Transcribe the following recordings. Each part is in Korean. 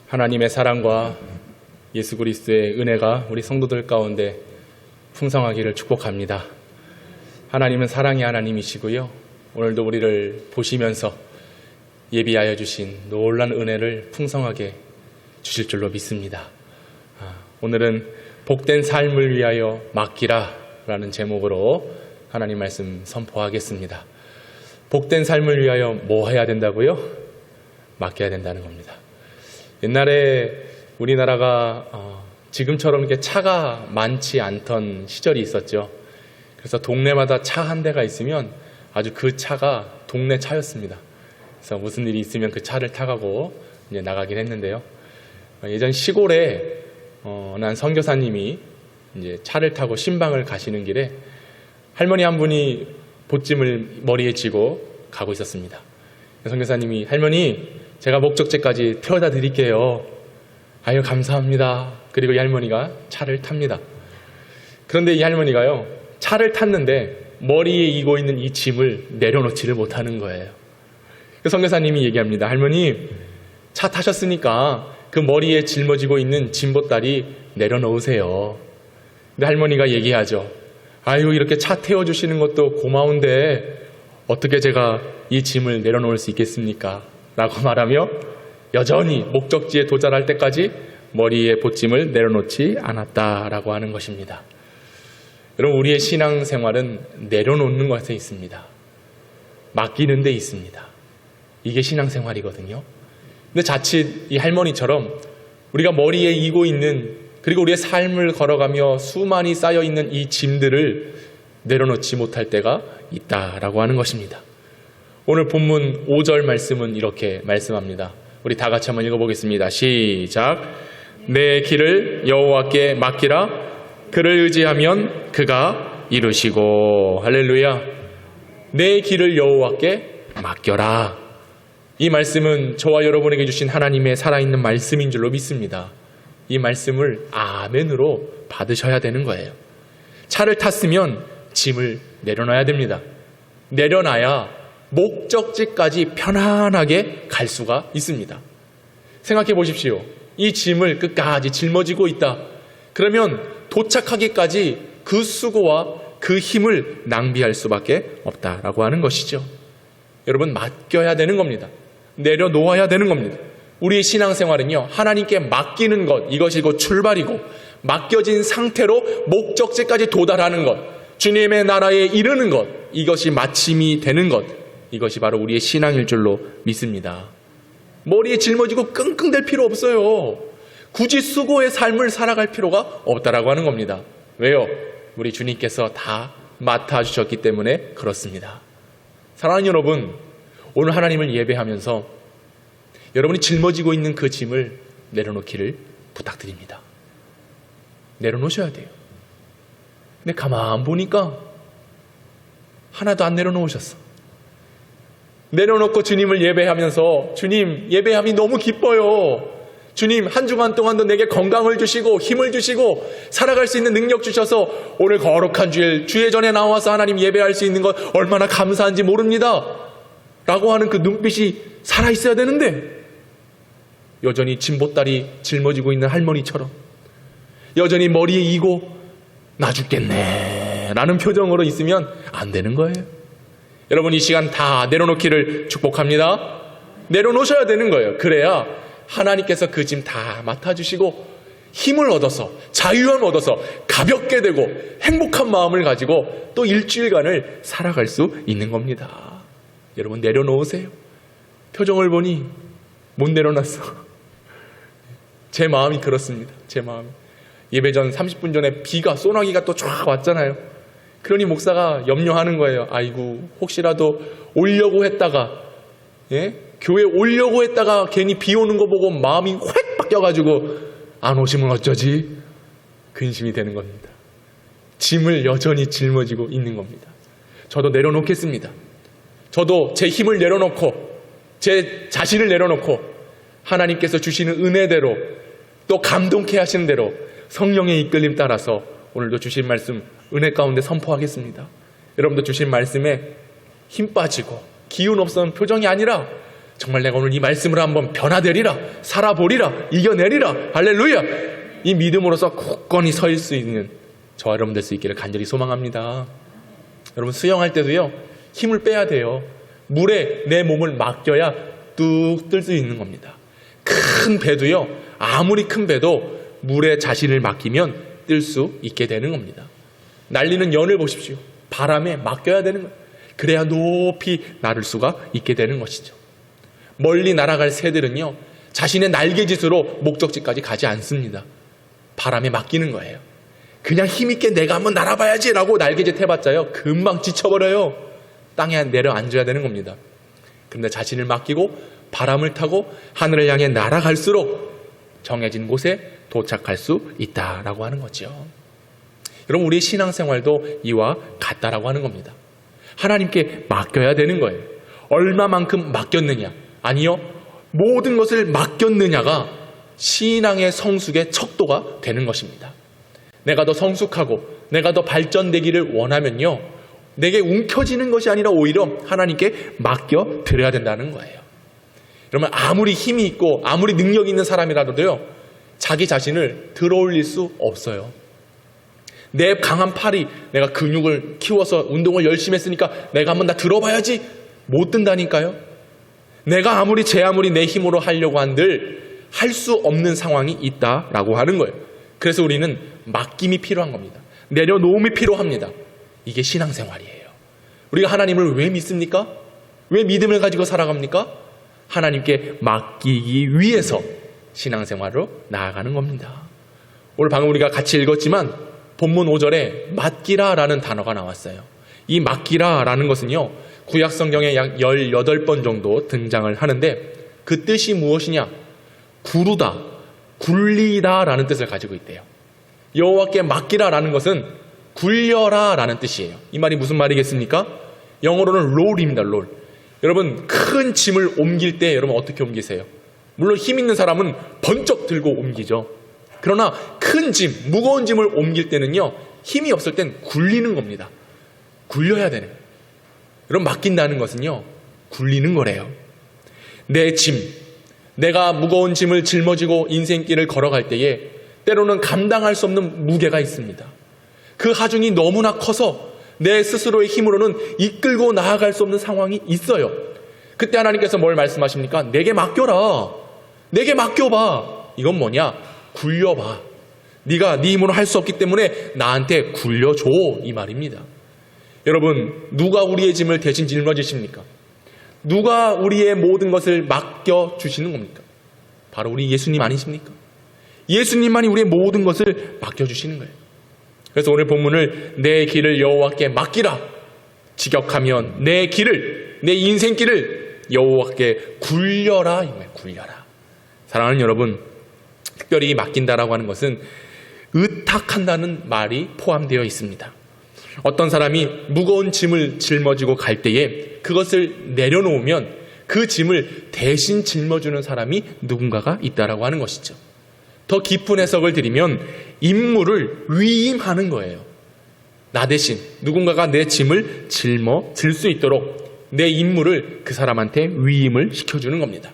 하나님의 사랑과 예수 그리스도의 은혜가 우리 성도들 가운데 풍성하기를 축복합니다. 하나님은 사랑의 하나님이시고요. 오늘도 우리를 보시면서 예비하여 주신 놀라운 은혜를 풍성하게 주실 줄로 믿습니다. 오늘은 복된 삶을 위하여 맡기라 라는 제목으로 하나님 말씀 선포하겠습니다. 복된 삶을 위하여 뭐 해야 된다고요? 맡겨야 된다는 겁니다. 옛날에 우리나라가 지금처럼 이렇게 차가 많지 않던 시절이 있었죠. 그래서 동네마다 차 한 대가 있으면 아주 그 차가 동네 차였습니다. 그래서 무슨 일이 있으면 그 차를 타가고 이제 나가긴 했는데요. 예전 시골에 난 선교사님이 이제 차를 타고 신방을 가시는 길에 할머니 한 분이 보찜을 머리에 쥐고 가고 있었습니다. 선교사님이 할머니 제가 목적지까지 태워다 드릴게요. 아유 감사합니다. 그리고 이 할머니가 차를 탑니다. 그런데 이 할머니가요 차를 탔는데 머리에 이고 있는 이 짐을 내려놓지를 못하는 거예요. 선교사님이 얘기합니다. 할머니 차 타셨으니까 그 머리에 짊어지고 있는 짐보따리 내려놓으세요. 근데 할머니가 얘기하죠. 아유 이렇게 차 태워주시는 것도 고마운데 어떻게 제가 이 짐을 내려놓을 수 있겠습니까? 라고 말하며 여전히 목적지에 도달할 때까지 머리에 보찜을 내려놓지 않았다라고 하는 것입니다. 여러분 우리의 신앙생활은 내려놓는 것에 있습니다. 맡기는 데 있습니다. 이게 신앙생활이거든요. 근데 자칫 이 할머니처럼 우리가 머리에 이고 있는 그리고 우리의 삶을 걸어가며 수많이 쌓여있는 이 짐들을 내려놓지 못할 때가 있다라고 하는 것입니다. 오늘 본문 5절 말씀은 이렇게 말씀합니다. 우리 다 같이 한번 읽어보겠습니다. 시작. 내 길을 여호와께 맡기라. 그를 의지하면 그가 이루시고. 할렐루야. 내 길을 여호와께 맡겨라. 이 말씀은 저와 여러분에게 주신 하나님의 살아있는 말씀인 줄로 믿습니다. 이 말씀을 아멘으로 받으셔야 되는 거예요. 차를 탔으면 짐을 내려놔야 됩니다. 내려놔야 목적지까지 편안하게 갈 수가 있습니다. 생각해 보십시오. 이 짐을 끝까지 짊어지고 있다. 그러면 도착하기까지 그 수고와 그 힘을 낭비할 수밖에 없다라고 하는 것이죠. 여러분 맡겨야 되는 겁니다. 내려놓아야 되는 겁니다. 우리의 신앙생활은요 하나님께 맡기는 것 이것이 곧 출발이고 맡겨진 상태로 목적지까지 도달하는 것 주님의 나라에 이르는 것 이것이 마침이 되는 것 이것이 바로 우리의 신앙일 줄로 믿습니다. 머리에 짊어지고 끙끙댈 필요 없어요. 굳이 수고의 삶을 살아갈 필요가 없다라고 하는 겁니다. 왜요? 우리 주님께서 다 맡아주셨기 때문에 그렇습니다. 사랑하는 여러분 오늘 하나님을 예배하면서 여러분이 짊어지고 있는 그 짐을 내려놓기를 부탁드립니다. 내려놓으셔야 돼요. 근데 가만 보니까 하나도 안 내려놓으셨어. 내려놓고 주님을 예배하면서 주님 예배함이 너무 기뻐요. 주님 한 주간 동안도 내게 건강을 주시고 힘을 주시고 살아갈 수 있는 능력 주셔서 오늘 거룩한 주일 주의 전에 나와서 하나님 예배할 수 있는 것 얼마나 감사한지 모릅니다. 라고 하는 그 눈빛이 살아있어야 되는데 여전히 짐보따리 짊어지고 있는 할머니처럼 여전히 머리에 이고 나 죽겠네 라는 표정으로 있으면 안 되는 거예요. 여러분 이 시간 다 내려놓기를 축복합니다. 내려놓으셔야 되는 거예요. 그래야 하나님께서 그 짐 다 맡아주시고 힘을 얻어서 자유함을 얻어서 가볍게 되고 행복한 마음을 가지고 또 일주일간을 살아갈 수 있는 겁니다. 여러분 내려놓으세요. 표정을 보니 못 내려놨어. 제 마음이 그렇습니다. 제 마음이. 예배 전 30분 전에 비가 소나기가 또 쫙 왔잖아요. 그러니 목사가 염려하는 거예요. 아이고 혹시라도 오려고 했다가 교회 오려고 했다가 괜히 비 오는 거 보고 마음이 확 바뀌어가지고 안 오시면 어쩌지? 근심이 되는 겁니다. 짐을 여전히 짊어지고 있는 겁니다. 저도 내려놓겠습니다. 저도 제 힘을 내려놓고 제 자신을 내려놓고 하나님께서 주시는 은혜대로 또 감동케 하시는 대로 성령의 이끌림 따라서 오늘도 주신 말씀 은혜 가운데 선포하겠습니다. 여러분도 주신 말씀에 힘 빠지고 기운 없는 표정이 아니라 정말 내가 오늘 이 말씀으로 한번 변화되리라, 살아보리라, 이겨내리라, 할렐루야, 이 믿음으로서 굳건히 설 수 있는 저와 여러분 될 수 있기를 간절히 소망합니다. 여러분, 수영할 때도요, 힘을 빼야 돼요. 물에 내 몸을 맡겨야 뚝 뜰 수 있는 겁니다. 큰 배도요, 아무리 큰 배도 물에 자신을 맡기면 뜰 수 있게 되는 겁니다. 날리는 연을 보십시오. 바람에 맡겨야 되는 거예요. 그래야 높이 나를 수가 있게 되는 것이죠. 멀리 날아갈 새들은요, 자신의 날개짓으로 목적지까지 가지 않습니다. 바람에 맡기는 거예요. 그냥 힘있게 내가 한번 날아봐야지 라고 날개짓 해봤자요, 금방 지쳐버려요. 땅에 내려앉아야 되는 겁니다. 그런데 자신을 맡기고 바람을 타고 하늘을 향해 날아갈수록 정해진 곳에 도착할 수 있다라고 하는 거죠. 여러분, 우리의 신앙생활도 이와 같다라고 하는 겁니다. 하나님께 맡겨야 되는 거예요. 얼마만큼 맡겼느냐? 아니요, 모든 것을 맡겼느냐가 신앙의 성숙의 척도가 되는 것입니다. 내가 더 성숙하고 내가 더 발전되기를 원하면요, 내게 움켜쥐는 것이 아니라 오히려 하나님께 맡겨드려야 된다는 거예요. 여러분, 아무리 힘이 있고 아무리 능력이 있는 사람이라도요, 자기 자신을 들어올릴 수 없어요. 내 강한 팔이, 내가 근육을 키워서 운동을 열심히 했으니까 내가 한번 나 들어봐야지, 못 든다니까요. 내가 아무리 내 힘으로 하려고 한들 할 수 없는 상황이 있다라고 하는 거예요. 그래서 우리는 맡김이 필요한 겁니다. 내려놓음이 필요합니다. 이게 신앙생활이에요. 우리가 하나님을 왜 믿습니까? 왜 믿음을 가지고 살아갑니까? 하나님께 맡기기 위해서 신앙생활로 나아가는 겁니다. 오늘 방금 우리가 같이 읽었지만 본문 5절에 맡기라라는 단어가 나왔어요. 이 맡기라라는 것은요, 구약 성경에 약 18번 정도 등장을 하는데 그 뜻이 무엇이냐? 구르다, 굴리다라는 뜻을 가지고 있대요. 여호와께 맡기라라는 것은 굴려라라는 뜻이에요. 이 말이 무슨 말이겠습니까? 영어로는 롤입니다. 롤. 여러분, 큰 짐을 옮길 때 여러분 어떻게 옮기세요? 물론 힘 있는 사람은 번쩍 들고 옮기죠. 그러나 큰 짐, 무거운 짐을 옮길 때는요, 힘이 없을 땐 굴리는 겁니다. 굴려야 되는 거예요. 여러분, 맡긴다는 것은요, 굴리는 거래요. 내 짐, 내가 무거운 짐을 짊어지고 인생길을 걸어갈 때에 때로는 감당할 수 없는 무게가 있습니다. 그 하중이 너무나 커서 내 스스로의 힘으로는 이끌고 나아갈 수 없는 상황이 있어요. 그때 하나님께서 뭘 말씀하십니까? 내게 맡겨라. 내게 맡겨봐. 이건 뭐냐? 굴려봐. 네가 네 힘으로 할 수 없기 때문에 나한테 굴려줘, 이 말입니다. 여러분, 누가 우리의 짐을 대신 짊어지십니까? 누가 우리의 모든 것을 맡겨주시는 겁니까? 바로 우리 예수님 아니십니까? 예수님만이 우리의 모든 것을 맡겨주시는 거예요. 그래서 오늘 본문을 내 길을 여호와께 맡기라. 직역하면 내 길을, 내 인생길을 여호와께 굴려라. 이 말, 굴려라. 사랑하는 여러분, 특별히 맡긴다라고 하는 것은 의탁한다는 말이 포함되어 있습니다. 어떤 사람이 무거운 짐을 짊어지고 갈 때에 그것을 내려놓으면 그 짐을 대신 짊어주는 사람이 누군가가 있다라고 하는 것이죠. 더 깊은 해석을 드리면 임무를 위임하는 거예요. 나 대신 누군가가 내 짐을 짊어질 수 있도록 내 임무를 그 사람한테 위임을 시켜주는 겁니다.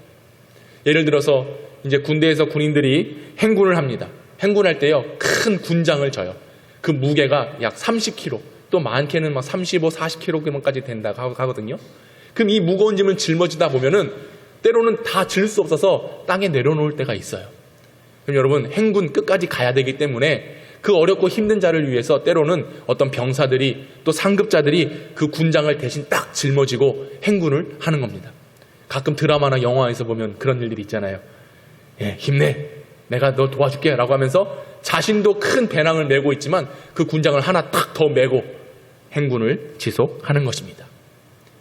예를 들어서 이제 군대에서 군인들이 행군을 합니다. 행군할 때요, 큰 군장을 져요. 그 무게가 약 30kg, 또 많게는 막 35, 40kg까지 된다고 하거든요. 그럼 이 무거운 짐을 짊어지다 보면은 때로는 다 질 수 없어서 땅에 내려놓을 때가 있어요. 그럼 여러분, 행군 끝까지 가야 되기 때문에 그 어렵고 힘든 자를 위해서 때로는 어떤 병사들이 또 상급자들이 그 군장을 대신 딱 짊어지고 행군을 하는 겁니다. 가끔 드라마나 영화에서 보면 그런 일들이 있잖아요. 예, 힘내. 내가 너 도와줄게. 라고 하면서 자신도 큰 배낭을 메고 있지만 그 군장을 하나 딱 더 메고 행군을 지속하는 것입니다.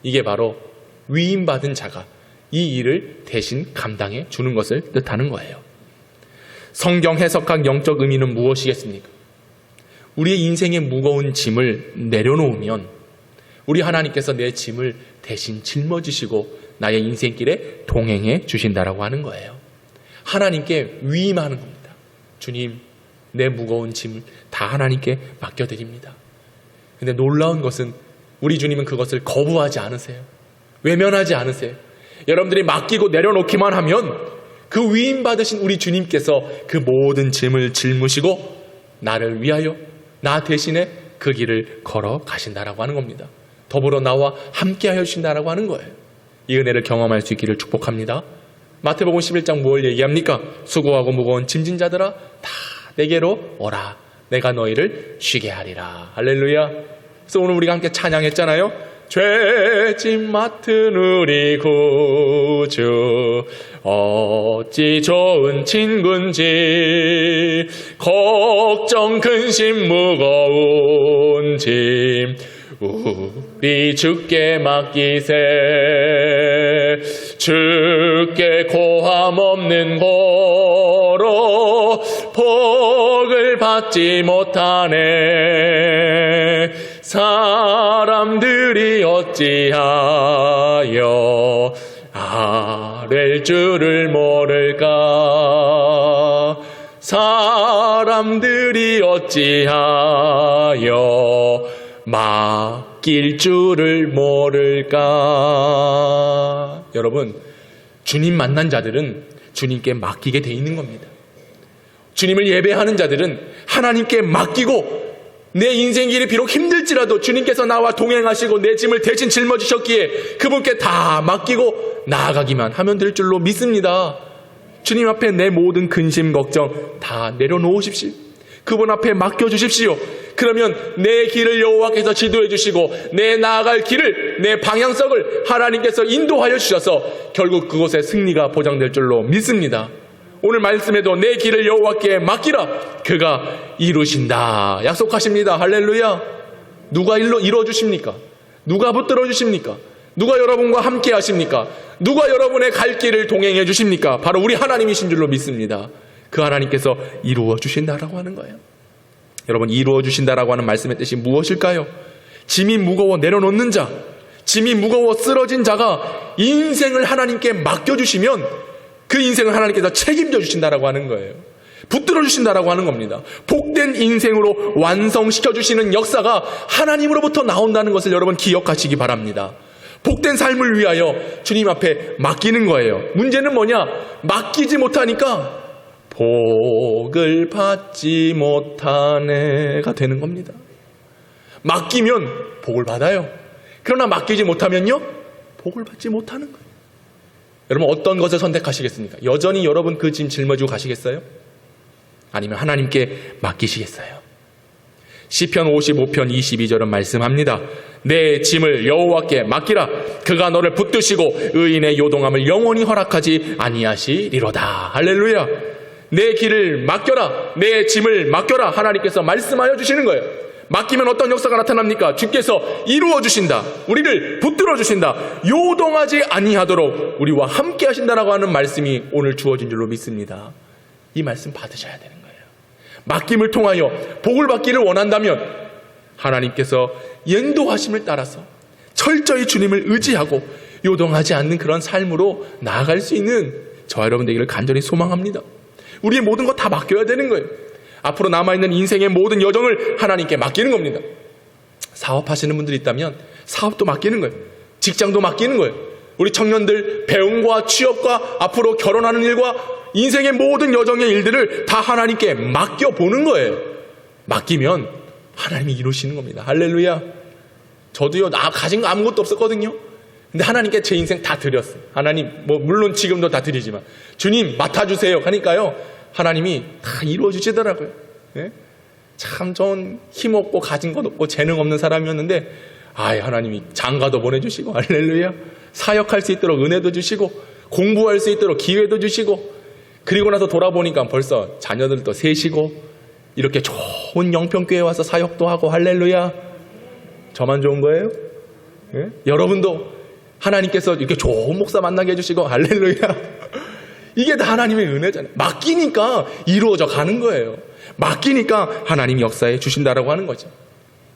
이게 바로 위임받은 자가 이 일을 대신 감당해 주는 것을 뜻하는 거예요. 성경 해석학 영적 의미는 무엇이겠습니까? 우리의 인생의 무거운 짐을 내려놓으면 우리 하나님께서 내 짐을 대신 짊어지시고 나의 인생길에 동행해 주신다라고 하는 거예요. 하나님께 위임하는 겁니다. 주님, 내 무거운 짐을 다 하나님께 맡겨드립니다. 근데 놀라운 것은 우리 주님은 그것을 거부하지 않으세요. 외면하지 않으세요. 여러분들이 맡기고 내려놓기만 하면 그 위임받으신 우리 주님께서 그 모든 짐을 짊으시고 나를 위하여 나 대신에 그 길을 걸어가신다라고 하는 겁니다. 더불어 나와 함께하여 주신다라고 하는 거예요. 이 은혜를 경험할 수 있기를 축복합니다. 마태복음 11장 뭘 얘기합니까? 수고하고 무거운 짐진 자들아 다 내게로 오라. 내가 너희를 쉬게 하리라. 할렐루야. 그래서 오늘 우리가 함께 찬양했잖아요. 죄짐 맡은 우리 구주 어찌 좋은 친군지 걱정 근심 무거운 짐 우리 주께 맡기세 주께 고함 없는 고로 복을 받지 못하네 사람들이 어찌하여 아랠 줄을 모를까 사람들이 어찌하여 맡길 줄을 모를까. 여러분, 주님 만난 자들은 주님께 맡기게 돼 있는 겁니다. 주님을 예배하는 자들은 하나님께 맡기고 내 인생 길이 비록 힘들지라도 주님께서 나와 동행하시고 내 짐을 대신 짊어지셨기에 그분께 다 맡기고 나아가기만 하면 될 줄로 믿습니다. 주님 앞에 내 모든 근심 걱정 다 내려놓으십시오. 그분 앞에 맡겨주십시오. 그러면 내 길을 여호와께서 지도해 주시고 내 나아갈 길을 내 방향성을 하나님께서 인도하여 주셔서 결국 그곳에 승리가 보장될 줄로 믿습니다. 오늘 말씀에도 내 길을 여호와께 맡기라 그가 이루신다 약속하십니다. 할렐루야. 누가 이루어 주십니까? 누가 붙들어 주십니까? 누가 여러분과 함께 하십니까? 누가 여러분의 갈 길을 동행해 주십니까? 바로 우리 하나님이신 줄로 믿습니다. 그 하나님께서 이루어 주신다라고 하는 거예요. 여러분, 이루어 주신다라고 하는 말씀의 뜻이 무엇일까요? 짐이 무거워 내려놓는 자, 짐이 무거워 쓰러진 자가 인생을 하나님께 맡겨주시면 그 인생을 하나님께서 책임져 주신다라고 하는 거예요. 붙들어 주신다라고 하는 겁니다. 복된 인생으로 완성시켜 주시는 역사가 하나님으로부터 나온다는 것을 여러분 기억하시기 바랍니다. 복된 삶을 위하여 주님 앞에 맡기는 거예요. 문제는 뭐냐? 맡기지 못하니까 복을 받지 못하네가 되는 겁니다. 맡기면 복을 받아요. 그러나 맡기지 못하면요, 복을 받지 못하는 거예요. 여러분, 어떤 것을 선택하시겠습니까? 여전히 여러분 그 짐 짊어지고 가시겠어요? 아니면 하나님께 맡기시겠어요? 시편 55편 22절은 말씀합니다. 내 짐을 여호와께 맡기라. 그가 너를 붙드시고 의인의 요동함을 영원히 허락하지 아니하시리로다. 할렐루야. 내 길을 맡겨라. 내 짐을 맡겨라. 하나님께서 말씀하여 주시는 거예요. 맡기면 어떤 역사가 나타납니까? 주께서 이루어 주신다. 우리를 붙들어 주신다. 요동하지 아니하도록 우리와 함께 하신다라고 하는 말씀이 오늘 주어진 줄로 믿습니다. 이 말씀 받으셔야 되는 거예요. 맡김을 통하여 복을 받기를 원한다면 하나님께서 인도하심을 따라서 철저히 주님을 의지하고 요동하지 않는 그런 삶으로 나아갈 수 있는 저와 여러분 되기를 간절히 소망합니다. 우리의 모든 것 다 맡겨야 되는 거예요. 앞으로 남아있는 인생의 모든 여정을 하나님께 맡기는 겁니다. 사업하시는 분들이 있다면 사업도 맡기는 거예요. 직장도 맡기는 거예요. 우리 청년들 배움과 취업과 앞으로 결혼하는 일과 인생의 모든 여정의 일들을 다 하나님께 맡겨보는 거예요. 맡기면 하나님이 이루시는 겁니다. 할렐루야. 저도요, 가진 거 아무것도 없었거든요. 근데 하나님께 제 인생 다 드렸어요. 하나님, 물론 지금도 다 드리지만 주님 맡아주세요 하니까요, 하나님이 다 이루어 주시더라고요. 예? 참 전 힘없고 가진 것 없고 재능 없는 사람이었는데 하나님이 장가도 보내주시고 할렐루야. 사역할 수 있도록 은혜도 주시고 공부할 수 있도록 기회도 주시고 그리고 나서 돌아보니까 벌써 자녀들도 셋이고 이렇게 좋은 영평교회에 와서 사역도 하고 할렐루야. 저만 좋은 거예요? 예? 여러분도 하나님께서 이렇게 좋은 목사 만나게 해주시고 할렐루야. 이게 다 하나님의 은혜잖아요. 맡기니까 이루어져 가는 거예요. 맡기니까 하나님이 역사해 주신다라고 하는 거죠.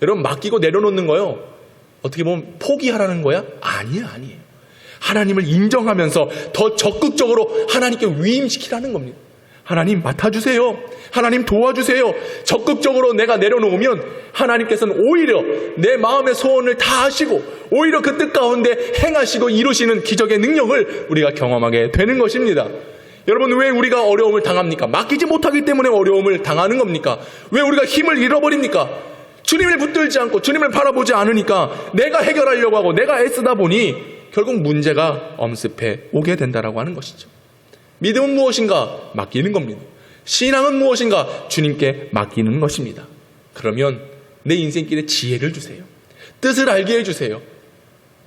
여러분, 맡기고 내려놓는 거요, 어떻게 보면 포기하라는 거야? 아니에요. 하나님을 인정하면서 더 적극적으로 하나님께 위임시키라는 겁니다. 하나님 맡아주세요. 하나님 도와주세요. 적극적으로 내가 내려놓으면 하나님께서는 오히려 내 마음의 소원을 다 하시고 오히려 그 뜻 가운데 행하시고 이루시는 기적의 능력을 우리가 경험하게 되는 것입니다. 여러분, 왜 우리가 어려움을 당합니까? 맡기지 못하기 때문에 어려움을 당하는 겁니까? 왜 우리가 힘을 잃어버립니까? 주님을 붙들지 않고 주님을 바라보지 않으니까 내가 해결하려고 하고 내가 애쓰다 보니 결국 문제가 엄습해 오게 된다라고 하는 것이죠. 믿음은 무엇인가? 맡기는 겁니다. 신앙은 무엇인가? 주님께 맡기는 것입니다. 그러면 내 인생길에 지혜를 주세요. 뜻을 알게 해주세요.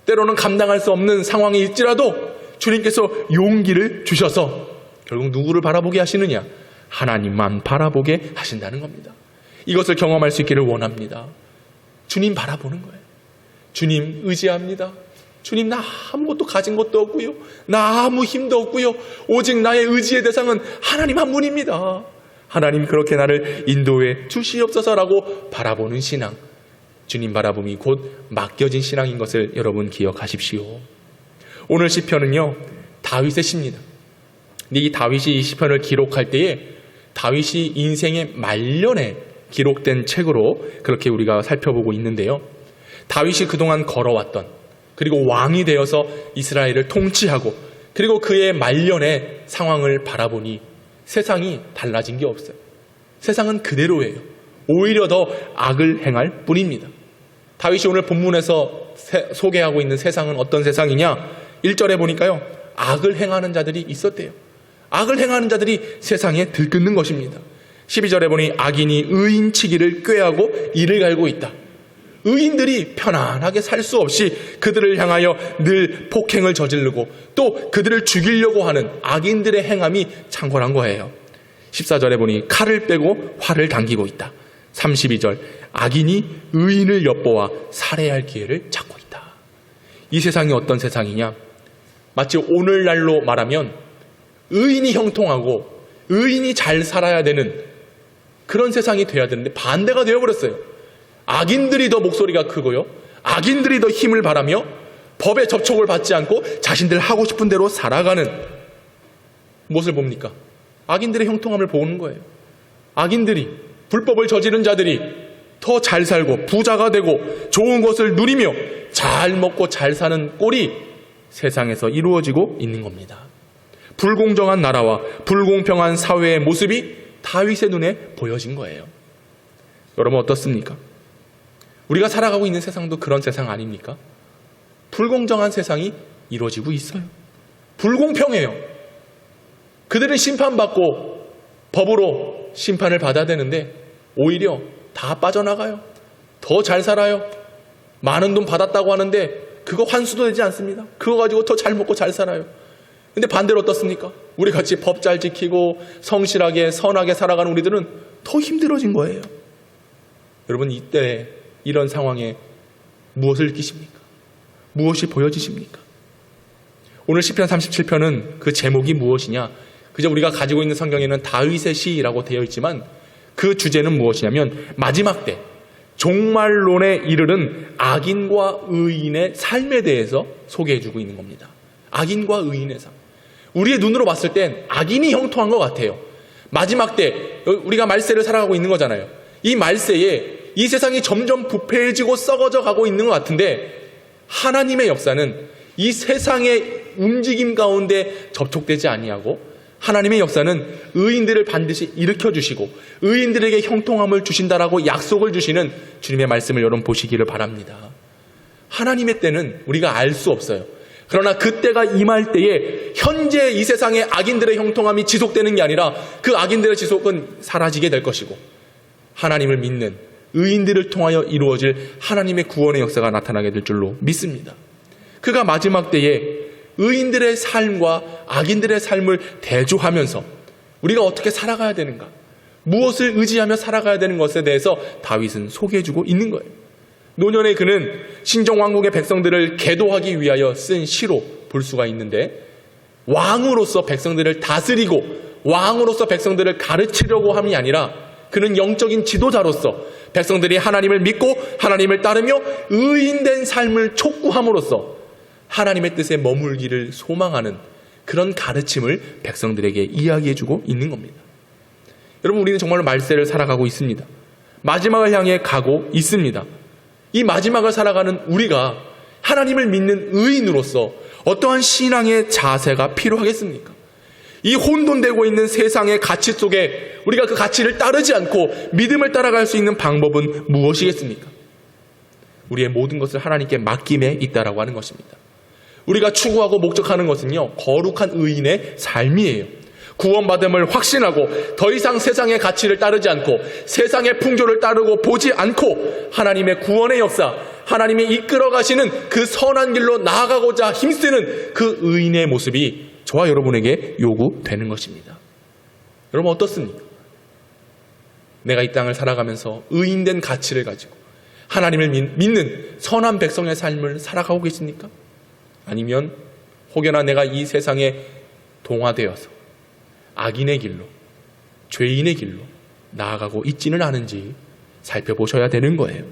때로는 감당할 수 없는 상황이 있지라도 주님께서 용기를 주셔서 결국 누구를 바라보게 하시느냐? 하나님만 바라보게 하신다는 겁니다. 이것을 경험할 수 있기를 원합니다. 주님 바라보는 거예요. 주님 의지합니다. 주님, 나 아무것도 가진 것도 없고요. 나 아무 힘도 없고요. 오직 나의 의지의 대상은 하나님 한 분입니다. 하나님 그렇게 나를 인도해 주시옵소서라고 바라보는 신앙. 주님 바라봄이 곧 맡겨진 신앙인 것을 여러분 기억하십시오. 오늘 시편은요, 다윗의 시입니다. 이 다윗이 이 시편을 기록할 때에 다윗이 인생의 말년에 기록된 책으로 그렇게 우리가 살펴보고 있는데요. 다윗이 그동안 걸어왔던, 그리고 왕이 되어서 이스라엘을 통치하고, 그리고 그의 말년의 상황을 바라보니 세상이 달라진 게 없어요. 세상은 그대로예요. 오히려 더 악을 행할 뿐입니다. 다윗이 오늘 본문에서 소개하고 있는 세상은 어떤 세상이냐? 1절에 보니까요, 악을 행하는 자들이 있었대요. 악을 행하는 자들이 세상에 들끓는 것입니다. 12절에 보니 악인이 의인치기를 꾀하고 이를 갈고 있다. 의인들이 편안하게 살 수 없이 그들을 향하여 늘 폭행을 저지르고 또 그들을 죽이려고 하는 악인들의 행함이 창궐한 거예요. 14절에 보니 칼을 빼고 활을 당기고 있다. 32절, 악인이 의인을 엿보아 살해할 기회를 찾고 있다. 이 세상이 어떤 세상이냐? 마치 오늘날로 말하면 의인이 형통하고 의인이 잘 살아야 되는 그런 세상이 돼야 되는데 반대가 되어버렸어요. 악인들이 더 목소리가 크고요, 악인들이 더 힘을 바라며 법의 접촉을 받지 않고 자신들 하고 싶은 대로 살아가는, 무엇을 봅니까? 악인들의 형통함을 보는 거예요. 악인들이, 불법을 저지른 자들이 더 잘 살고 부자가 되고 좋은 것을 누리며 잘 먹고 잘 사는 꼴이 세상에서 이루어지고 있는 겁니다. 불공정한 나라와 불공평한 사회의 모습이 다윗의 눈에 보여진 거예요. 여러분 어떻습니까? 우리가 살아가고 있는 세상도 그런 세상 아닙니까? 불공정한 세상이 이루어지고 있어요. 불공평해요. 그들은 심판받고 법으로 심판을 받아야 되는데 오히려 다 빠져나가요. 더 잘 살아요. 많은 돈 받았다고 하는데 그거 환수도 되지 않습니다. 그거 가지고 더 잘 먹고 잘 살아요. 근데 반대로 어떻습니까? 우리 같이 법 잘 지키고 성실하게 선하게 살아가는 우리들은 더 힘들어진 거예요. 여러분, 이때 이런 상황에 무엇을 느끼십니까? 무엇이 보여지십니까? 오늘 시편 37편은 그 제목이 무엇이냐? 그저 우리가 가지고 있는 성경에는 다윗의 시라고 되어 있지만 그 주제는 무엇이냐면 마지막 때 종말론에 이르는 악인과 의인의 삶에 대해서 소개해주고 있는 겁니다. 악인과 의인의 삶. 우리의 눈으로 봤을 땐 악인이 형통한 것 같아요. 마지막 때 우리가 말세를 살아가고 있는 거잖아요. 이 말세에 이 세상이 점점 부패해지고 썩어져 가고 있는 것 같은데 하나님의 역사는 이 세상의 움직임 가운데 접촉되지 아니하고 하나님의 역사는 의인들을 반드시 일으켜주시고 의인들에게 형통함을 주신다라고 약속을 주시는 주님의 말씀을 여러분 보시기를 바랍니다. 하나님의 때는 우리가 알 수 없어요. 그러나 그때가 임할 때에 현재 이 세상의 악인들의 형통함이 지속되는 게 아니라 그 악인들의 지속은 사라지게 될 것이고 하나님을 믿는 의인들을 통하여 이루어질 하나님의 구원의 역사가 나타나게 될 줄로 믿습니다. 그가 마지막 때에 의인들의 삶과 악인들의 삶을 대조하면서 우리가 어떻게 살아가야 되는가, 무엇을 의지하며 살아가야 되는 것에 대해서 다윗은 소개해주고 있는 거예요. 노년에 그는 신정왕국의 백성들을 계도하기 위하여 쓴 시로 볼 수가 있는데 왕으로서 백성들을 다스리고 왕으로서 백성들을 가르치려고 함이 아니라 그는 영적인 지도자로서 백성들이 하나님을 믿고 하나님을 따르며 의인된 삶을 촉구함으로써 하나님의 뜻에 머물기를 소망하는 그런 가르침을 백성들에게 이야기해주고 있는 겁니다. 여러분, 우리는 정말로 말세를 살아가고 있습니다. 마지막을 향해 가고 있습니다. 이 마지막을 살아가는 우리가 하나님을 믿는 의인으로서 어떠한 신앙의 자세가 필요하겠습니까? 이 혼돈되고 있는 세상의 가치 속에 우리가 그 가치를 따르지 않고 믿음을 따라갈 수 있는 방법은 무엇이겠습니까? 우리의 모든 것을 하나님께 맡김에 있다라고 하는 것입니다. 우리가 추구하고 목적하는 것은요, 거룩한 의인의 삶이에요. 구원받음을 확신하고 더 이상 세상의 가치를 따르지 않고 세상의 풍조를 따르고 보지 않고 하나님의 구원의 역사, 하나님이 이끌어 가시는 그 선한 길로 나아가고자 힘쓰는 그 의인의 모습이 저와 여러분에게 요구되는 것입니다. 여러분, 어떻습니까? 내가 이 땅을 살아가면서 의인된 가치를 가지고 하나님을 믿는 선한 백성의 삶을 살아가고 계십니까? 아니면 혹여나 내가 이 세상에 동화되어서 악인의 길로, 죄인의 길로 나아가고 있지는 않은지 살펴보셔야 되는 거예요.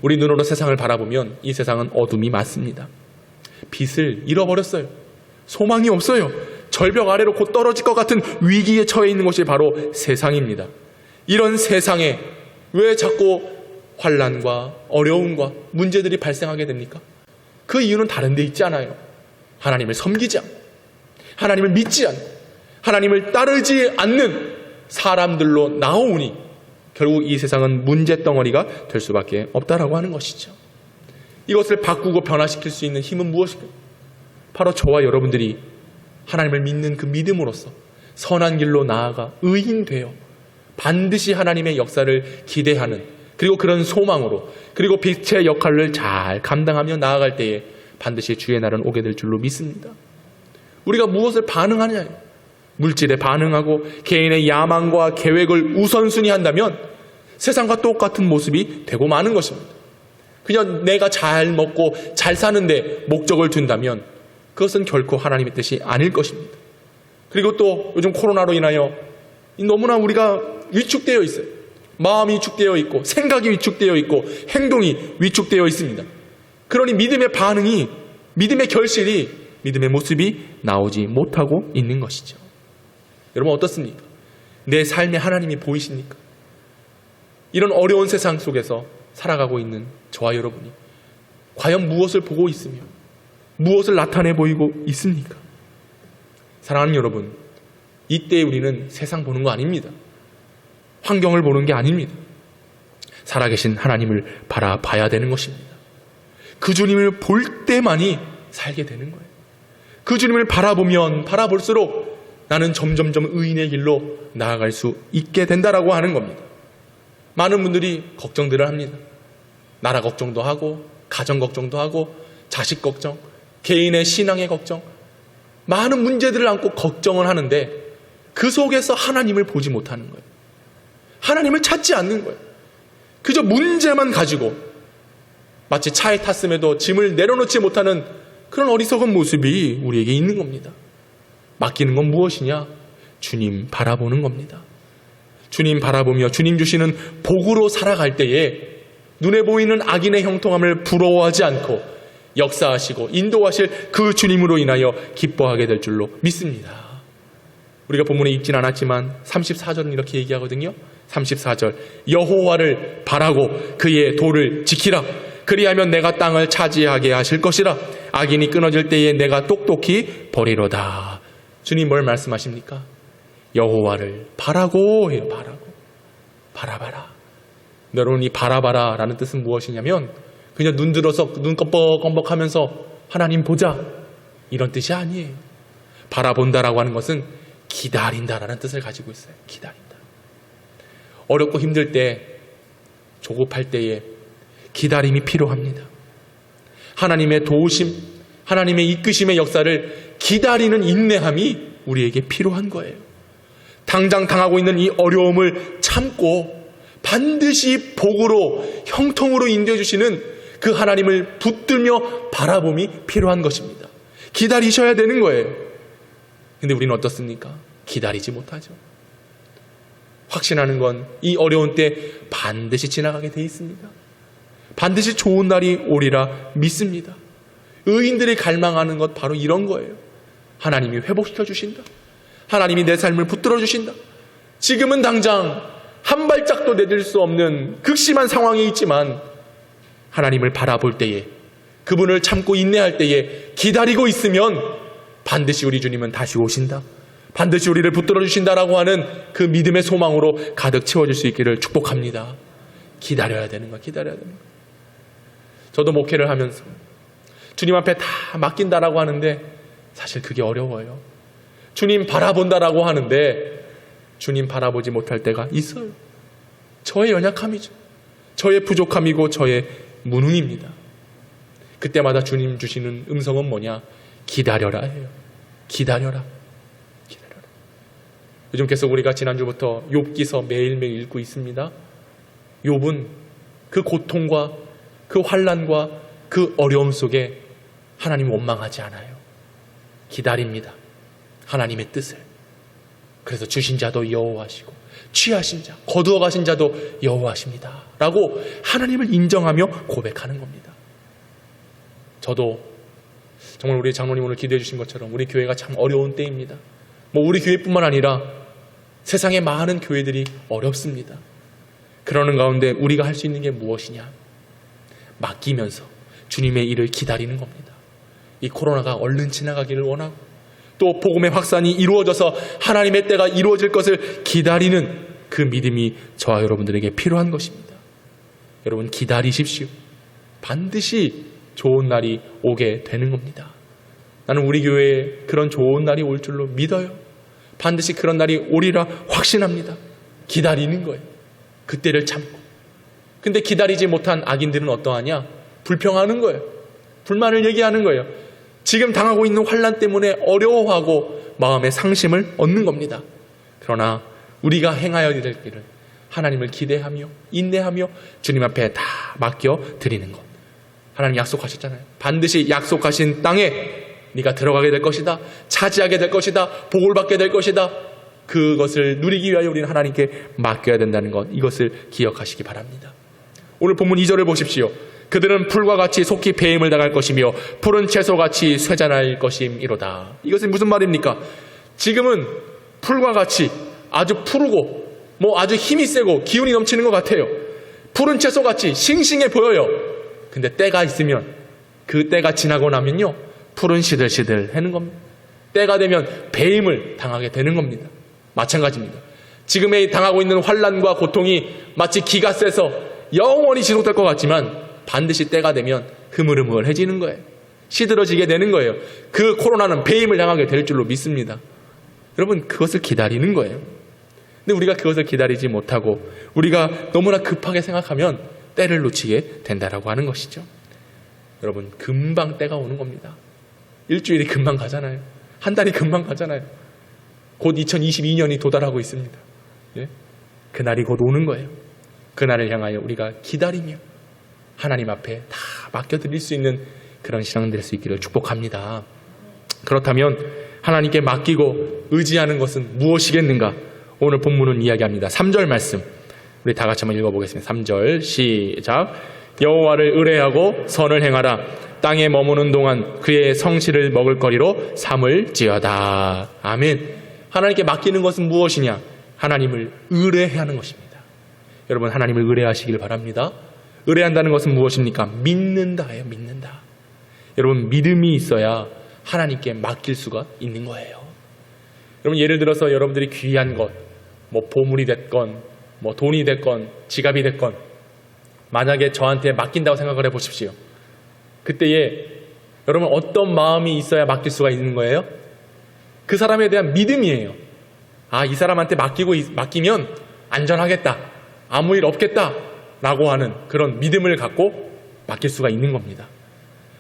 우리 눈으로 세상을 바라보면 이 세상은 어둠이 많습니다. 빛을 잃어버렸어요. 소망이 없어요. 절벽 아래로 곧 떨어질 것 같은 위기에 처해 있는 것이 바로 세상입니다. 이런 세상에 왜 자꾸 환난과 어려움과 문제들이 발생하게 됩니까? 그 이유는 다른 데 있지 않아요. 하나님을 섬기지 않고, 하나님을 믿지 않고, 하나님을 따르지 않는 사람들로 나오니 결국 이 세상은 문제덩어리가 될 수밖에 없다라고 하는 것이죠. 이것을 바꾸고 변화시킬 수 있는 힘은 무엇일까요? 바로 저와 여러분들이 하나님을 믿는 그 믿음으로써 선한 길로 나아가 의인되어 반드시 하나님의 역사를 기대하는, 그리고 그런 소망으로, 그리고 빛의 역할을 잘 감당하며 나아갈 때에 반드시 주의 날은 오게 될 줄로 믿습니다. 우리가 무엇을 반응하느냐예요. 물질에 반응하고 개인의 야망과 계획을 우선순위 한다면 세상과 똑같은 모습이 되고 마는 것입니다. 그냥 내가 잘 먹고 잘 사는데 목적을 둔다면 그것은 결코 하나님의 뜻이 아닐 것입니다. 그리고 또 요즘 코로나로 인하여 너무나 우리가 위축되어 있어요. 마음이 위축되어 있고 생각이 위축되어 있고 행동이 위축되어 있습니다. 그러니 믿음의 반응이, 믿음의 결실이, 믿음의 모습이 나오지 못하고 있는 것이죠. 여러분, 어떻습니까? 내 삶에 하나님이 보이십니까? 이런 어려운 세상 속에서 살아가고 있는 저와 여러분이 과연 무엇을 보고 있으며 무엇을 나타내 보이고 있습니까? 사랑하는 여러분, 이때 우리는 세상 보는 거 아닙니다. 환경을 보는 게 아닙니다. 살아계신 하나님을 바라봐야 되는 것입니다. 그 주님을 볼 때만이 살게 되는 거예요. 그 주님을 바라보면 바라볼수록 나는 점점점 의인의 길로 나아갈 수 있게 된다라고 하는 겁니다. 많은 분들이 걱정들을 합니다. 나라 걱정도 하고, 가정 걱정도 하고, 자식 걱정, 개인의 신앙의 걱정, 많은 문제들을 안고 걱정을 하는데 그 속에서 하나님을 보지 못하는 거예요. 하나님을 찾지 않는 거예요. 그저 문제만 가지고 마치 차에 탔음에도 짐을 내려놓지 못하는 그런 어리석은 모습이 우리에게 있는 겁니다. 맡기는 건 무엇이냐? 주님 바라보는 겁니다. 주님 바라보며 주님 주시는 복으로 살아갈 때에 눈에 보이는 악인의 형통함을 부러워하지 않고 역사하시고 인도하실 그 주님으로 인하여 기뻐하게 될 줄로 믿습니다. 우리가 본문에 읽진 않았지만 34절은 이렇게 얘기하거든요. 34절, 여호와를 바라고 그의 도를 지키라. 그리하면 내가 땅을 차지하게 하실 것이라. 악인이 끊어질 때에 내가 똑똑히 버리로다. 주님 뭘 말씀하십니까? 여호와를 바라고 해요. 바라고. 바라봐라. 여러분, 이 바라봐라 라는 뜻은 무엇이냐면 그냥 눈 들어서 눈 껌뻑껌뻑 하면서 하나님 보자, 이런 뜻이 아니에요. 바라본다라고 하는 것은 기다린다라는 뜻을 가지고 있어요. 기다린다. 어렵고 힘들 때, 조급할 때에 기다림이 필요합니다. 하나님의 도우심, 하나님의 이끄심의 역사를 기다리는 인내함이 우리에게 필요한 거예요. 당장 당하고 있는 이 어려움을 참고 반드시 복으로, 형통으로 인도해 주시는 그 하나님을 붙들며 바라봄이 필요한 것입니다. 기다리셔야 되는 거예요. 근데 우리는 어떻습니까? 기다리지 못하죠. 확신하는 건 이 어려운 때 반드시 지나가게 돼 있습니다. 반드시 좋은 날이 오리라 믿습니다. 의인들이 갈망하는 것 바로 이런 거예요. 하나님이 회복시켜 주신다. 하나님이 내 삶을 붙들어 주신다. 지금은 당장 한 발짝도 내딜 수 없는 극심한 상황에 있지만 하나님을 바라볼 때에, 그분을 참고 인내할 때에 기다리고 있으면 반드시 우리 주님은 다시 오신다, 반드시 우리를 붙들어 주신다라고 하는 그 믿음의 소망으로 가득 채워질 수 있기를 축복합니다. 기다려야 되는 거야. 기다려야 되는 거야. 저도 목회를 하면서 주님 앞에 다 맡긴다라고 하는데 사실 그게 어려워요. 주님 바라본다라고 하는데 주님 바라보지 못할 때가 있어요. 저의 연약함이죠. 저의 부족함이고 저의 무능입니다. 그때마다 주님 주시는 음성은 뭐냐? 기다려라 해요. 기다려라. 기다려라. 요즘 계속 우리가 지난주부터 욥기서 매일매일 읽고 있습니다. 욥은 그 고통과 그 환난과 그 어려움 속에 하나님 원망하지 않아요. 기다립니다. 하나님의 뜻을. 그래서 주신 자도 여호와시고 취하신 자, 거두어 가신 자도 여호와십니다 라고 하나님을 인정하며 고백하는 겁니다. 저도 정말 우리 장로님 오늘 기도해 주신 것처럼 우리 교회가 참 어려운 때입니다. 우리 교회뿐만 아니라 세상의 많은 교회들이 어렵습니다. 그러는 가운데 우리가 할 수 있는 게 무엇이냐? 맡기면서 주님의 일을 기다리는 겁니다. 이 코로나가 얼른 지나가기를 원하고 또 복음의 확산이 이루어져서 하나님의 때가 이루어질 것을 기다리는 그 믿음이 저와 여러분들에게 필요한 것입니다. 여러분 기다리십시오. 반드시 좋은 날이 오게 되는 겁니다. 나는 우리 교회에 그런 좋은 날이 올 줄로 믿어요. 반드시 그런 날이 오리라 확신합니다. 기다리는 거예요. 그때를 참고. 근데 기다리지 못한 악인들은 어떠하냐? 불평하는 거예요. 불만을 얘기하는 거예요. 지금 당하고 있는 환난 때문에 어려워하고 마음의 상심을 얻는 겁니다. 그러나 우리가 행하여야 될 길은 하나님을 기대하며 인내하며 주님 앞에 다 맡겨 드리는 것. 하나님 약속하셨잖아요. 반드시 약속하신 땅에 네가 들어가게 될 것이다. 차지하게 될 것이다. 복을 받게 될 것이다. 그것을 누리기 위하여 우리는 하나님께 맡겨야 된다는 것, 이것을 기억하시기 바랍니다. 오늘 본문 2절을 보십시오. 그들은 풀과 같이 속히 배임을 당할 것이며 푸른 채소같이 쇠잔할 것임이로다. 이것은 무슨 말입니까? 지금은 풀과 같이 아주 푸르고 아주 힘이 세고 기운이 넘치는 것 같아요. 푸른 채소같이 싱싱해 보여요. 근데 때가 있으면, 그 때가 지나고 나면요, 풀은 시들시들 하는 겁니다. 때가 되면 배임을 당하게 되는 겁니다. 마찬가지입니다. 지금에 당하고 있는 환난과 고통이 마치 기가 세서 영원히 지속될 것 같지만 반드시 때가 되면 흐물흐물해지는 거예요. 시들어지게 되는 거예요. 그 코로나는 배임을 당하게 될 줄로 믿습니다. 여러분 그것을 기다리는 거예요. 근데 우리가 그것을 기다리지 못하고 우리가 너무나 급하게 생각하면 때를 놓치게 된다라고 하는 것이죠. 여러분 금방 때가 오는 겁니다. 일주일이 금방 가잖아요. 한 달이 금방 가잖아요. 곧 2022년이 도달하고 있습니다. 예? 그날이 곧 오는 거예요. 그날을 향하여 우리가 기다리며 하나님 앞에 다 맡겨드릴 수 있는 그런 신앙 될 수 있기를 축복합니다. 그렇다면 하나님께 맡기고 의지하는 것은 무엇이겠는가? 오늘 본문은 이야기합니다. 3절 말씀 우리 다 같이 한번 읽어보겠습니다. 3절 시작. 여호와를 의뢰하고 선을 행하라. 땅에 머무는 동안 그의 성실을 먹을 거리로 삼을지어다. 아멘. 하나님께 맡기는 것은 무엇이냐? 하나님을 의뢰하는 것입니다. 여러분 하나님을 의뢰하시길 바랍니다. 의뢰한다는 것은 무엇입니까? 믿는다예요. 믿는다. 여러분 믿음이 있어야 하나님께 맡길 수가 있는 거예요. 여러분 예를 들어서 여러분들이 귀한 것, 보물이 됐건 돈이 됐건 지갑이 됐건 만약에 저한테 맡긴다고 생각을 해보십시오. 그때에 여러분 어떤 마음이 있어야 맡길 수가 있는 거예요? 그 사람에 대한 믿음이에요. 이 사람한테 맡기면 안전하겠다, 아무 일 없겠다 라고 하는 그런 믿음을 갖고 맡길 수가 있는 겁니다.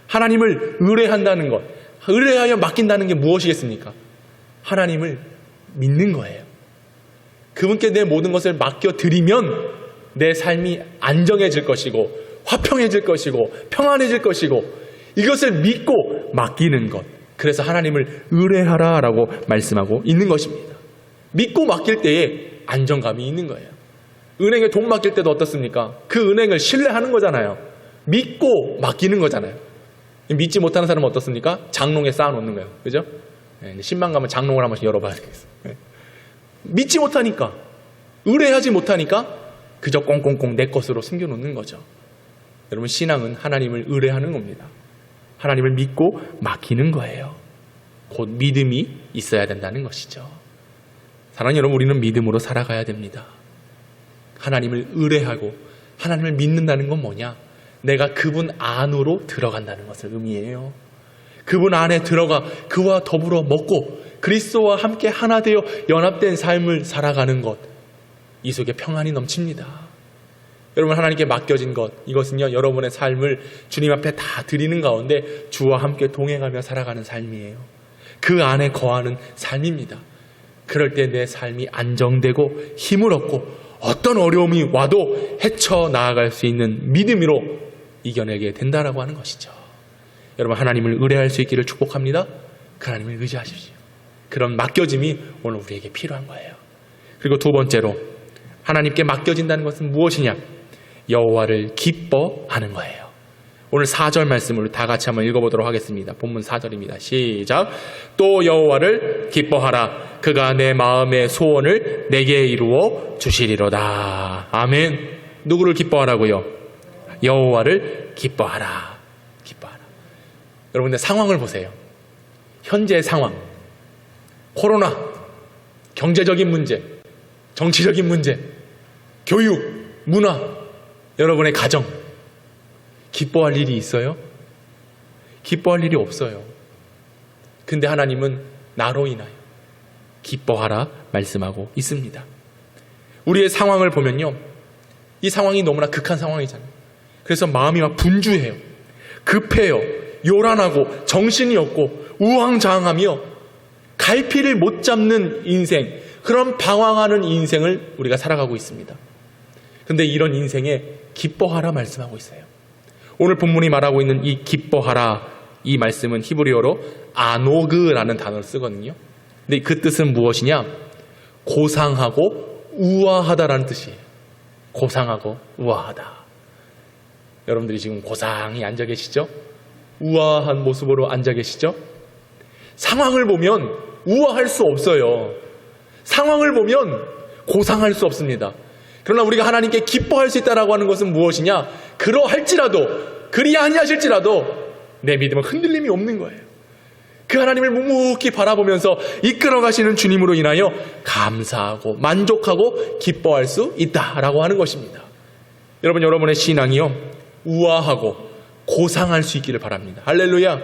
하나님을 의뢰한다는 것, 의뢰하여 맡긴다는 게 무엇이겠습니까? 하나님을 믿는 거예요. 그분께 내 모든 것을 맡겨드리면 내 삶이 안정해질 것이고 화평해질 것이고 평안해질 것이고 이것을 믿고 맡기는 것. 그래서 하나님을 의뢰하라라고 말씀하고 있는 것입니다. 믿고 맡길 때에 안정감이 있는 거예요. 은행에 돈 맡길 때도 어떻습니까? 그 은행을 신뢰하는 거잖아요. 믿고 맡기는 거잖아요. 믿지 못하는 사람은 어떻습니까? 장롱에 쌓아놓는 거예요. 그죠? 신방 가면 장롱을 한 번씩 열어봐야 되겠어요. 믿지 못하니까 의뢰하지 못하니까 그저 꽁꽁꽁 내 것으로 숨겨놓는 거죠. 여러분, 신앙은 하나님을 의뢰하는 겁니다. 하나님을 믿고 맡기는 거예요. 곧 믿음이 있어야 된다는 것이죠. 사랑하는 여러분, 우리는 믿음으로 살아가야 됩니다. 하나님을 의뢰하고 하나님을 믿는다는 건 뭐냐? 내가 그분 안으로 들어간다는 것을 의미해요. 그분 안에 들어가 그와 더불어 먹고 그리스도와 함께 하나 되어 연합된 삶을 살아가는 것, 이 속에 평안이 넘칩니다. 여러분, 하나님께 맡겨진 것, 이것은요, 여러분의 삶을 주님 앞에 다 드리는 가운데 주와 함께 동행하며 살아가는 삶이에요. 그 안에 거하는 삶입니다. 그럴 때 내 삶이 안정되고 힘을 얻고 어떤 어려움이 와도 헤쳐나아갈 수 있는 믿음으로 이겨내게 된다라고 하는 것이죠. 여러분, 하나님을 의뢰할 수 있기를 축복합니다. 그 하나님을 의지하십시오. 그런 맡겨짐이 오늘 우리에게 필요한 거예요. 그리고 두 번째로, 하나님께 맡겨진다는 것은 무엇이냐? 여호와를 기뻐하는 거예요. 오늘 4절 말씀을 다 같이 한번 읽어보도록 하겠습니다. 본문 4절입니다. 시작. 또 여호와를 기뻐하라. 그가 내 마음의 소원을 내게 이루어 주시리로다. 아멘. 누구를 기뻐하라고요? 여호와를 기뻐하라. 기뻐하라. 여러분들 상황을 보세요. 현재의 상황, 코로나, 경제적인 문제, 정치적인 문제, 교육, 문화, 여러분의 가정, 기뻐할 일이 있어요? 기뻐할 일이 없어요. 근데 하나님은 나로 인하여 기뻐하라 말씀하고 있습니다. 우리의 상황을 보면요, 이 상황이 너무나 극한 상황이잖아요. 그래서 마음이 막 분주해요. 급해요. 요란하고 정신이 없고 우왕좌왕하며 갈피를 못 잡는 인생, 그런 방황하는 인생을 우리가 살아가고 있습니다. 근데 이런 인생에 기뻐하라 말씀하고 있어요. 오늘 본문이 말하고 있는 이 기뻐하라, 이 말씀은 히브리어로 아노그라는 단어를 쓰거든요. 근데 그 뜻은 무엇이냐? 고상하고 우아하다라는 뜻이에요. 고상하고 우아하다. 여러분들이 지금 고상히 앉아 계시죠? 우아한 모습으로 앉아 계시죠? 상황을 보면 우아할 수 없어요. 상황을 보면 고상할 수 없습니다. 그러나 우리가 하나님께 기뻐할 수 있다라고 하는 것은 무엇이냐? 그러할지라도, 그리 아니하실지라도 내 믿음은 흔들림이 없는 거예요. 그 하나님을 묵묵히 바라보면서 이끌어 가시는 주님으로 인하여 감사하고 만족하고 기뻐할 수 있다라고 하는 것입니다. 여러분, 여러분의 신앙이요, 우아하고 고상할 수 있기를 바랍니다. 할렐루야.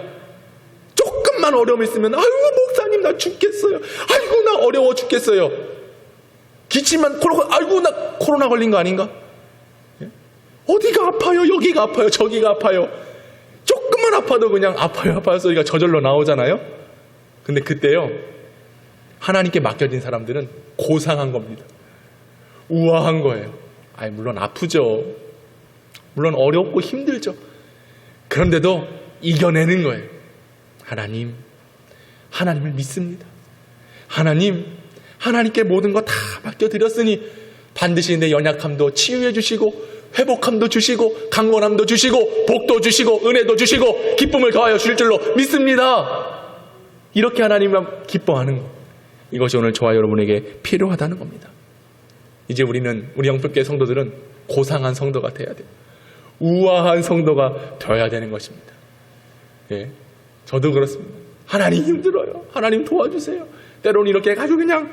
조금만 어려움이 있으면 아이고 목사님 나 죽겠어요. 아이고 나 어려워 죽겠어요. 기침만 아이고 나 코로나 걸린 거 아닌가? 어디가 아파요? 여기가 아파요? 저기가 아파요? 조금만 아파도 그냥 아파요 소리가 저절로 나오잖아요. 근데 그때요, 하나님께 맡겨진 사람들은 고상한 겁니다. 우아한 거예요. 아니 물론 아프죠. 물론 어렵고 힘들죠. 그런데도 이겨내는 거예요. 하나님을 믿습니다. 하나님께 모든 거 다 맡겨드렸으니 반드시 내 연약함도 치유해 주시고 회복함도 주시고 강건함도 주시고 복도 주시고 은혜도 주시고 기쁨을 더하여 주실 줄로 믿습니다. 이렇게 하나님만 기뻐하는 것, 이것이 오늘 저와 여러분에게 필요하다는 겁니다. 이제 우리 영풀교회 성도들은 고상한 성도가 돼야 돼요. 우아한 성도가 되어야 되는 것입니다. 예, 저도 그렇습니다. 하나님 힘들어요. 하나님 도와주세요. 때로는 이렇게 아주 그냥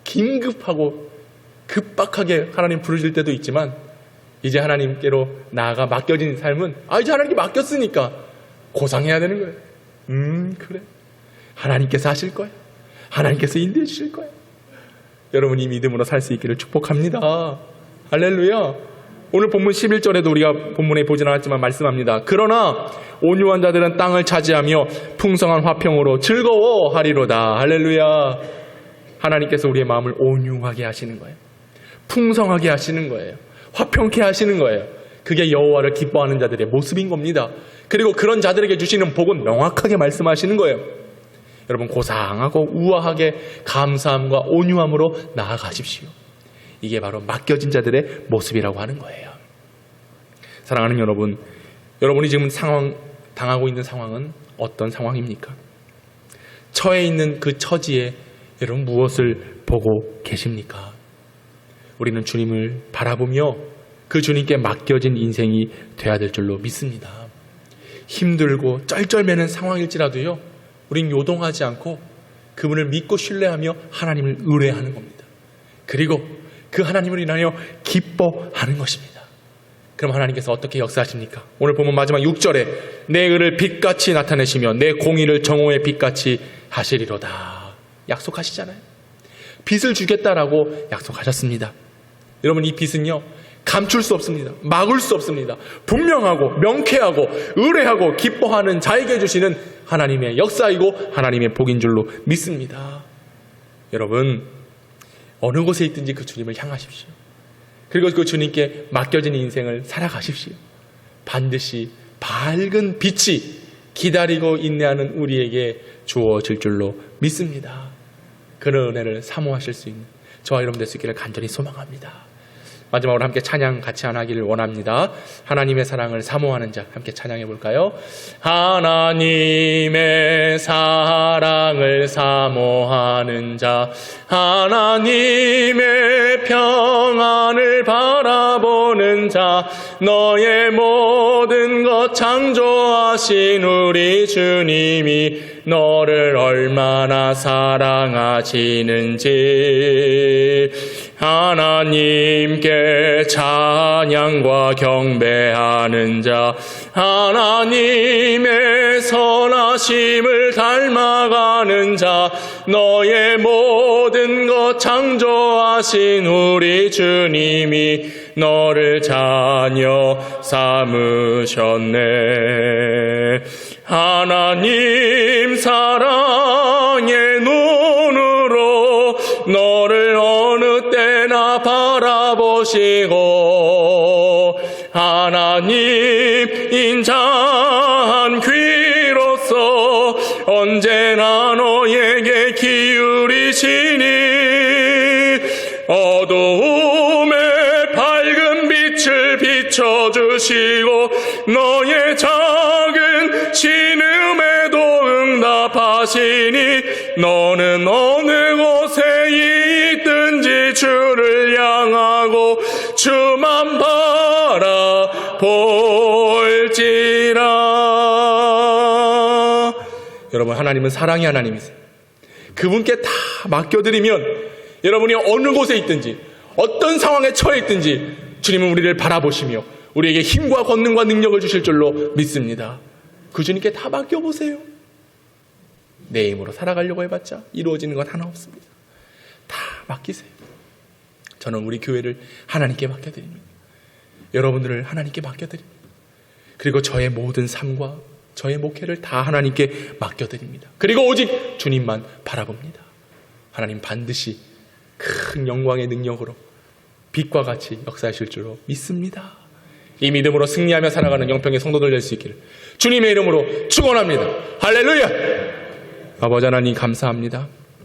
긴급하고 급박하게 하나님 부르실 때도 있지만, 이제 하나님께로 나아가 맡겨진 삶은 이제 하나님께 맡겼으니까 고상해야 되는 거예요. 그래. 하나님께서 하실 거예요. 하나님께서 인도해 주실 거예요. 여러분이 믿음으로 살 수 있기를 축복합니다. 할렐루야. 오늘 본문 11절에도 우리가 본문에 보진 않았지만 말씀합니다. 그러나 온유한 자들은 땅을 차지하며 풍성한 화평으로 즐거워하리로다. 할렐루야. 하나님께서 우리의 마음을 온유하게 하시는 거예요. 풍성하게 하시는 거예요. 화평케 하시는 거예요. 그게 여호와를 기뻐하는 자들의 모습인 겁니다. 그리고 그런 자들에게 주시는 복은 명확하게 말씀하시는 거예요. 여러분, 고상하고 우아하게 감사함과 온유함으로 나아가십시오. 이게 바로 맡겨진 자들의 모습이라고 하는 거예요. 사랑하는 여러분, 여러분이 지금 당하고 있는 상황은 어떤 상황입니까? 처해 있는 그 처지에 여러분 무엇을 보고 계십니까? 우리는 주님을 바라보며 그 주님께 맡겨진 인생이 돼야 될 줄로 믿습니다. 힘들고 쩔쩔매는 상황일지라도요, 우린 요동하지 않고 그분을 믿고 신뢰하며 하나님을 의뢰하는 겁니다. 그리고 그 하나님을 인하여 기뻐하는 것입니다. 그럼 하나님께서 어떻게 역사하십니까? 오늘 보면 마지막 6절에 내 의를 빛같이 나타내시며 내 공의를 정오의 빛같이 하시리로다 약속하시잖아요. 빛을 주겠다라고 약속하셨습니다. 여러분, 이 빛은요, 감출 수 없습니다. 막을 수 없습니다. 분명하고 명쾌하고 의뢰하고 기뻐하는 자에게 주시는 하나님의 역사이고 하나님의 복인 줄로 믿습니다. 여러분, 어느 곳에 있든지 그 주님을 향하십시오. 그리고 그 주님께 맡겨진 인생을 살아가십시오. 반드시 밝은 빛이 기다리고 인내하는 우리에게 주어질 줄로 믿습니다. 그런 은혜를 사모하실 수 있는 저와 여러분 될 수 있기를 간절히 소망합니다. 마지막으로 함께 찬양 같이 하기를 원합니다. 하나님의 사랑을 사모하는 자 함께 찬양해 볼까요? 하나님의 사랑을 사모하는 자, 하나님의 평안을 바라보는 자, 너의 모든 것 창조하신 우리 주님이 너를 얼마나 사랑하시는지 하나님께 찬양과 경배하는 자, 하나님의 선하심을 닮아가는 자, 너의 모든 것 창조하신 우리 주님이 너를 자녀 삼으셨네. 하나님 사랑의 눈으로 너를 어느 때나 바라보시고 하나님 인자한 귀로서 언제나 너에게 기울이시니 어두움에 밝은 빛을 비춰주시고 너의 작은 신음에도 응답하시니 너는 어느 곳에 있든지 주를 향하고 주만 바라볼지라. 여러분, 하나님은 사랑의 하나님이세요. 그분께 다 맡겨드리면 여러분이 어느 곳에 있든지 어떤 상황에 처해 있든지 주님은 우리를 바라보시며 우리에게 힘과 권능과 능력을 주실 줄로 믿습니다. 그 주님께 다 맡겨보세요. 내 힘으로 살아가려고 해봤자 이루어지는 건 하나 없습니다. 다 맡기세요. 저는 우리 교회를 하나님께 맡겨드립니다. 여러분들을 하나님께 맡겨드립니다. 그리고 저의 모든 삶과 저의 목회를 다 하나님께 맡겨드립니다. 그리고 오직 주님만 바라봅니다. 하나님 반드시 큰 영광의 능력으로 빛과 같이 역사하실 줄로 믿습니다. 이 믿음으로 승리하며 살아가는 영평의 성도들 될 수 있기를 주님의 이름으로 축원합니다. 할렐루야. 아버지 하나님 감사합니다.